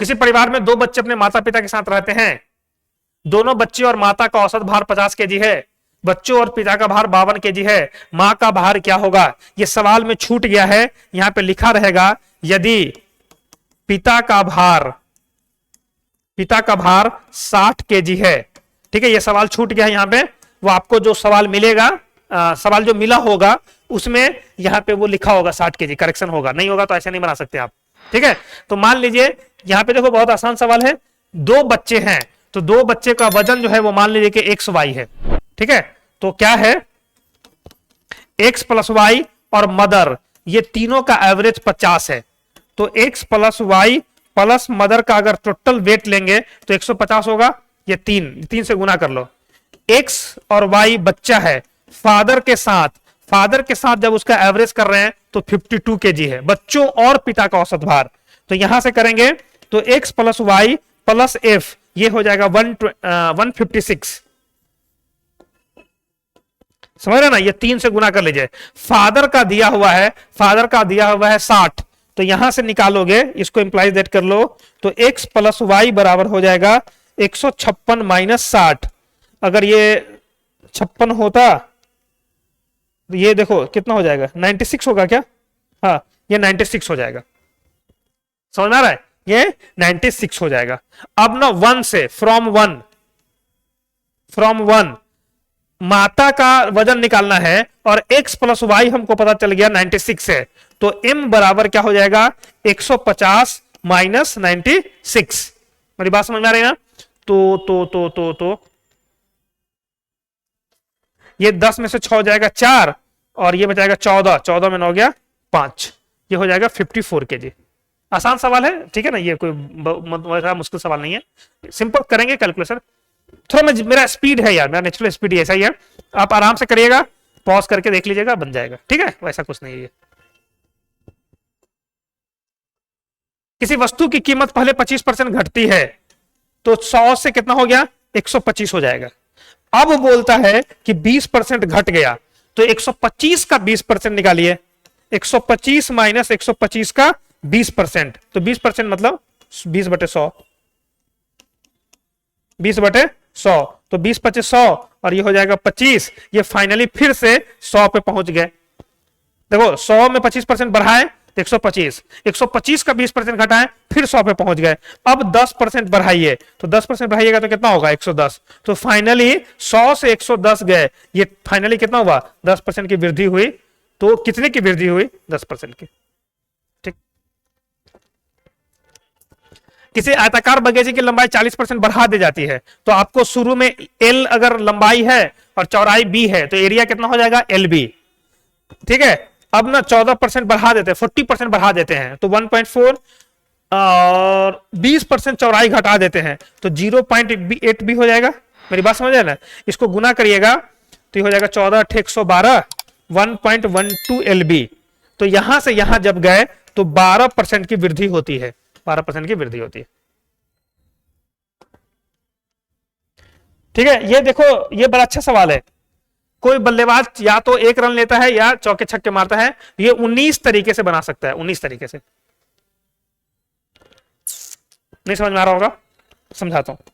किसी परिवार में दो बच्चे अपने माता पिता के साथ रहते हैं। दोनों बच्चे और माता का औसत भार 50 केजी है। बच्चों और पिता का भार 52 केजी है। मां का भार क्या होगा? ये सवाल में छूट गया है, यहां पे लिखा रहेगा यदि पिता का भार 60 केजी है। ठीक है, ये सवाल छूट गया है यहां पे। वो आपको जो सवाल मिलेगा, सवाल जो मिला होगा उसमें यहां पे वो लिखा होगा 60 केजी, करेक्शन होगा। नहीं होगा तो ऐसे नहीं बना सकते आप। ठीक है, तो मान लीजिए यहां पे देखो बहुत आसान सवाल है। दो बच्चे हैं तो दो बच्चे का वजन जो है वो मान लीजिए कि एक्स वाई है। ठीक है, तो क्या है, एक्स प्लस वाई और मदर, ये तीनों का एवरेज 50 है। तो X plus Y plus mother का अगर टोटल वेट लेंगे तो 150 होगा। ये तीन से गुना कर लो। एक्स और वाई बच्चा है, फादर के साथ जब उसका एवरेज कर रहे हैं तो 52 केजी है, बच्चों और पिता का औसत भार। तो यहां से करेंगे तो X plus Y plus F, ये हो जाएगा 156। समझ रहे ना, ये 3 से गुना कर लीजिए। फादर का दिया हुआ है 60, तो यहां से निकालोगे, इसको इंप्लाइज दैट कर लो, तो x प्लस वाई बराबर हो जाएगा 156 माइनस 60। अगर ये 56 होता तो ये देखो कितना हो जाएगा, 96 होगा क्या? हाँ, ये 96 हो जाएगा। समझ में आ रहा है, ये 96 हो जाएगा। अब ना 1 से फ्रॉम वन माता का वजन निकालना है और x प्लस वाई हमको पता चल गया 96 है, तो m बराबर क्या हो जाएगा 150 माइनस 96। मेरी बात समझ में आ रही है ना? तो ये 10 में से 6 हो जाएगा 4 और ये बचाएगा 14 में 9 गया 5, ये हो जाएगा 54 केजी। आसान सवाल है, ठीक है ना, ये कोई मुश्किल सवाल नहीं है, सिंपल करेंगे कैलकुलेशन। थोड़ा मेरा स्पीड है यार, मेरा नेचुरल स्पीड ऐसा ही है। आप आराम से करिएगा, पॉज करके देख लीजिएगा, बन जाएगा। ठीक है, वैसा कुछ नहीं है। किसी वस्तु की कीमत पहले 25% घटती है तो 100 से कितना हो गया, 125 हो जाएगा। अब बोलता है कि 20% घट गया, तो 125 का 20% निकालिए। 125 माइनस 125 का 20%, तो 20% मतलब 20/100, 20/100, तो 20/100 और ये हो जाएगा 25। ये फाइनली फिर से 100 पे पहुंच गए। देखो 100 में 25% बढ़ाए तो 125, 125 का 20% घटाए फिर 100 पे पहुंच गए। अब 10% बढ़ाइए, तो 10% बढ़ाइएगा तो कितना होगा, 110। तो फाइनली 100 से 110 गए, ये फाइनली कितना हुआ, 10% की वृद्धि हुई। तो कितने की वृद्धि हुई, 10% की। ठीक, किसी आयताकार बगीचे की लंबाई 40% बढ़ा दी जाती है, तो आपको शुरू में L अगर लंबाई है और चौड़ाई B है तो एरिया कितना हो जाएगा, LB। ठीक है, अब ना 14% बढ़ा देते हैं, 40% बढ़ा देते हैं तो 1.4 और 20% चौड़ाई घटा देते हैं तो 0.8 भी हो जाएगा। मेरी बात समझ ना, इसको गुना करिएगा तो ये हो जाएगा 14×112 1.12 LB। तो यहां से यहां जब गए तो 12% की वृद्धि होती है, 12% की वृद्धि होती है। ठीक है, ये देखो ये बड़ा अच्छा सवाल है। कोई बल्लेबाज या तो 1 रन लेता है या चौके छक्के मारता है, ये 19 तरीके से बना सकता है, 19 तरीके से। नहीं समझ में आ रहा होगा, समझाता हूं।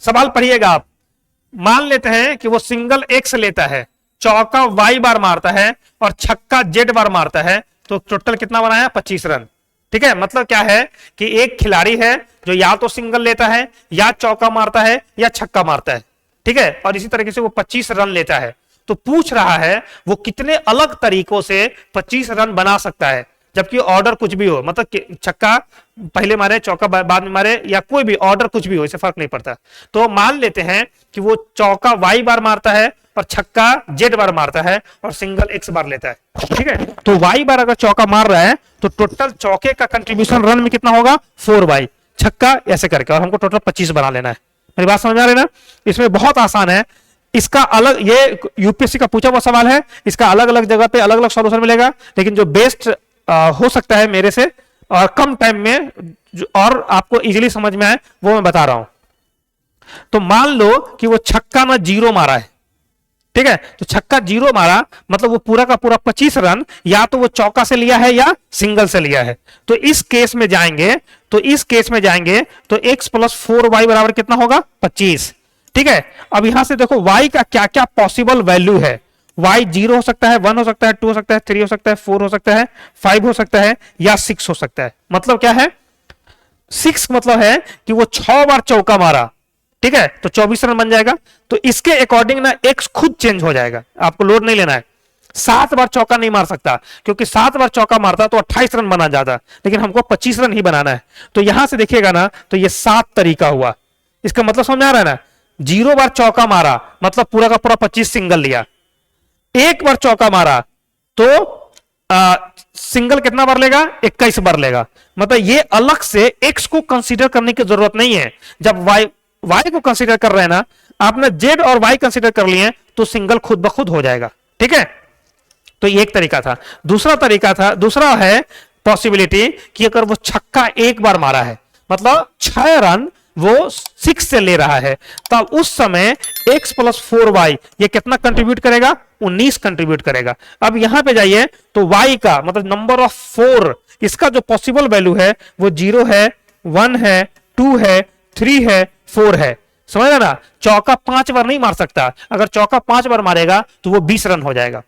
सवाल पढ़िएगा आप। मान लेते हैं कि वो सिंगल एक्स लेता है, चौका वाई बार मारता है और छक्का जेड बार मारता है, तो टोटल कितना बनाया, 25 रन। ठीक है, मतलब क्या है कि एक खिलाड़ी है जो या तो सिंगल लेता है या चौका मारता है या छक्का मारता है। ठीक है, और इसी तरीके से वो 25 रन लेता है। तो पूछ रहा है वो कितने अलग तरीकों से 25 रन बना सकता है, जबकि ऑर्डर कुछ भी हो, मतलब छक्का पहले मारे चौका बाद में मारे या कोई भी ऑर्डर कुछ भी हो, इससे फर्क नहीं पड़ता। तो मान लेते हैं कि वो चौका वाई बार मारता है और छक्का जेड बार मारता है और सिंगल एक्स बार लेता है। ठीक है, तो वाई बार अगर चौका मार रहा है तो टोटल चौके का कंट्रीब्यूशन रन में कितना होगा, 4y, छक्का ऐसे करके, और हमको टोटल 25 बना लेना है। मेरी बात समझ में आ रही है ना? इसमें बहुत आसान है। इसका अलग, ये यूपीएससी का पूछा हुआ सवाल है, इसका अलग अलग जगह पे अलग अलग सॉल्यूशन मिलेगा, लेकिन जो बेस्ट हो सकता है मेरे से और कम टाइम में और आपको इजीली समझ में आए वो मैं बता रहा हूं। तो मान लो कि वो छक्का में 0 मारा है। ठीक है, तो छक्का 0 मारा मतलब वो पूरा का पूरा 25 रन या तो वो चौका से लिया है या सिंगल से लिया है। तो इस केस में जाएंगे तो x प्लस 4y बराबर कितना होगा 25। ठीक है, अब यहां से देखो y का क्या क्या पॉसिबल वैल्यू है। y 0 हो सकता है, 1 हो सकता है, 2 हो सकता है, 3 हो सकता है, 4 हो सकता है, 5 हो सकता है या 6 हो सकता है। मतलब क्या है 6 मतलब है कि वो 6 बार चौका मारा, ठीक है, तो 24 रन बन जाएगा। तो इसके अकॉर्डिंग ना x खुद चेंज हो जाएगा, आपको लोड नहीं लेना है। 7 बार चौका नहीं मार सकता क्योंकि 7 बार चौका मारता तो 28 रन बना जाता, लेकिन हमको 25 रन ही बनाना है। तो यहां से देखिएगा ना तो ये 7 तरीका हुआ। इसका मतलब समझ आ रहा है ना, 0 बार चौका मारा मतलब पूरा का पूरा 25 सिंगल लिया, 1 बार चौका मारा तो सिंगल कितना बार लेगा 21 बार लेगा। मतलब ये अलग से x को कंसीडर करने की जरूरत नहीं है। जब y को कंसीडर कर रहे हैं ना, आपने z और y कंसीडर कर लिए तो सिंगल खुद ब खुद हो जाएगा। ठीक है, तो ये एक तरीका था। दूसरा है पॉसिबिलिटी कि अगर वो छक्का 1 बार मारा है मतलब 6 रन वो 6 से ले रहा है, तब उस समय x प्लस 4y ये कितना कंट्रीब्यूट करेगा 19 कंट्रीब्यूट करेगा। अब यहां पे जाइए तो y का मतलब नंबर ऑफ 4, इसका जो पॉसिबल वैल्यू है वो 0 है, 1 है, 2 है, 3 है, 4 है। समझ रहे ना, चौका 5 बार नहीं मार सकता, अगर चौका 5 बार मारेगा तो वो 20 रन हो जाएगा।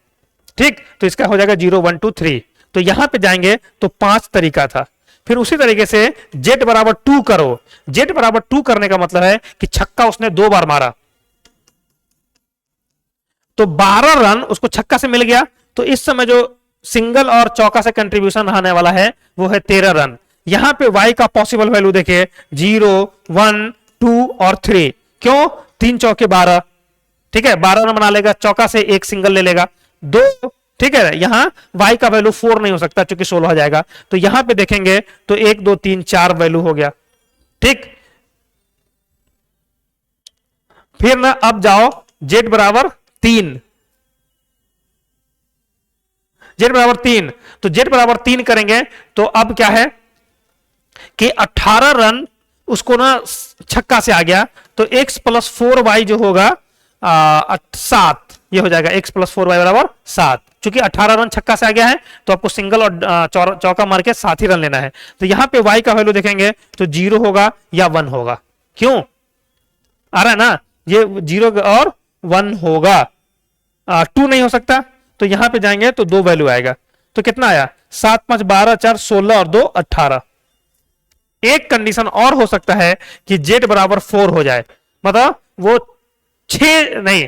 ठीक, तो इसका हो जाएगा 0 1 2 3। तो यहां पे जाएंगे तो 5 तरीका था। फिर उसी तरीके से z बराबर 2 करो। z बराबर 2 करने का मतलब है कि छक्का उसने 2 बार मारा तो 12 रन उसको छक्का से मिल गया। तो इस समय जो सिंगल और चौका से कंट्रीब्यूशन आने वाला है वो है 13 रन। यहां पे y का पॉसिबल वैल्यू देखिए 0 1 2 और 3। क्यों, 3 चौके 12, ठीक है, 12 रन बना लेगा, चौका से एक सिंगल ले लेगा 2। ठीक है, यहां y का वैल्यू 4 नहीं हो सकता क्योंकि 16 हो जाएगा। तो यहां पे देखेंगे तो 1 2 3 4 वैल्यू हो गया। ठीक, फिर ना अब जाओ z बराबर 3। z बराबर 3, तो z बराबर 3 करेंगे तो अब क्या है कि 18 रन उसको ना छक्का से आ गया तो x प्लस 4y जो होगा 7, ये हो जाएगा x प्लस 4y बराबर 7। चूंकि 18 रन छक्का से आ गया है तो आपको सिंगल और चौका मार के 7 ही रन लेना है। तो यहां पे y का वैल्यू देखेंगे तो 0 होगा या 1 होगा। क्यों आ रहा है ना, ये 0 और 1 होगा, 2 नहीं हो सकता। तो यहां पे जाएंगे तो 2 वैल्यू आएगा। तो कितना आया 7 5 12 4 16 और 2 18। एक कंडीशन और हो सकता है कि z बराबर 4 हो जाए, मतलब वो 6 नहीं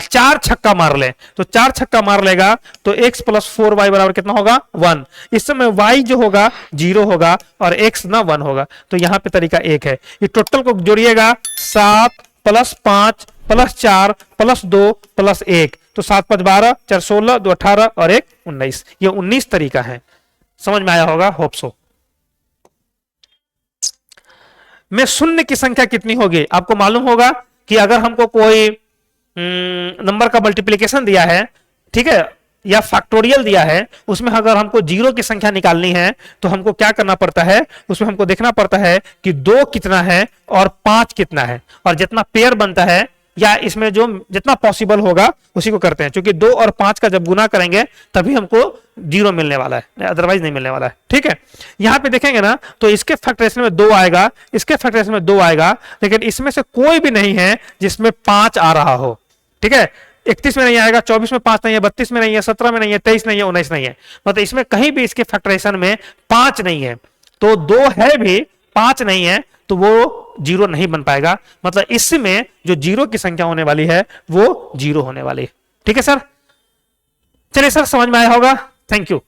4 छक्का मार ले। तो 4 छक्का मार लेगा तो x प्लस 4y बराबर कितना होगा 1। इस समय y जो होगा 0 होगा और x ना 1 होगा। तो यहां पे तरीका एक है, ये टोटल को जोड़िएगा 7 प्लस 5 प्लस 4 प्लस 2 प्लस 1, तो 7 5 12 4 16 2 18 और 1 19। ये 19 तरीका है। समझ में आया होगा, होप सो। में शून्य की संख्या कितनी होगी आपको मालूम होगा कि अगर हमको कोई नंबर का मल्टीप्लिकेशन दिया है, ठीक है, या फैक्टोरियल दिया है, उसमें अगर हमको 0 की संख्या निकालनी है तो हमको क्या करना पड़ता है, उसमें हमको देखना पड़ता है कि 2 कितना है और 5 कितना है, और जितना पेयर बनता है या इसमें जो जितना पॉसिबल होगा उसी को करते हैं। क्योंकि 2 और 5 का जब गुना करेंगे तभी हमको 0 मिलने वाला है, अदरवाइज नहीं मिलने वाला है। ठीक है, यहां पे देखेंगे ना तो इसके फैक्टराइजेशन में 2 आएगा, इसके फैक्टराइजेशन में 2 आएगा, लेकिन इसमें से कोई भी नहीं है जिसमें 5 आ रहा हो। ठीक है, 31 में नहीं आएगा, 24 में 5 नहीं है, 32 में नहीं है, 17 में नहीं है, 23 नहीं है, 19 नहीं है। मतलब इसमें कहीं भी इसके फैक्टराइजेशन में 5 नहीं है। तो 2 है भी 5 नहीं है तो वो 0 नहीं बन पाएगा। मतलब इसमें जो 0 की संख्या होने वाली है वो 0 होने वाली है। ठीक है सर, चलिए सर समझ में आया होगा। Thank you.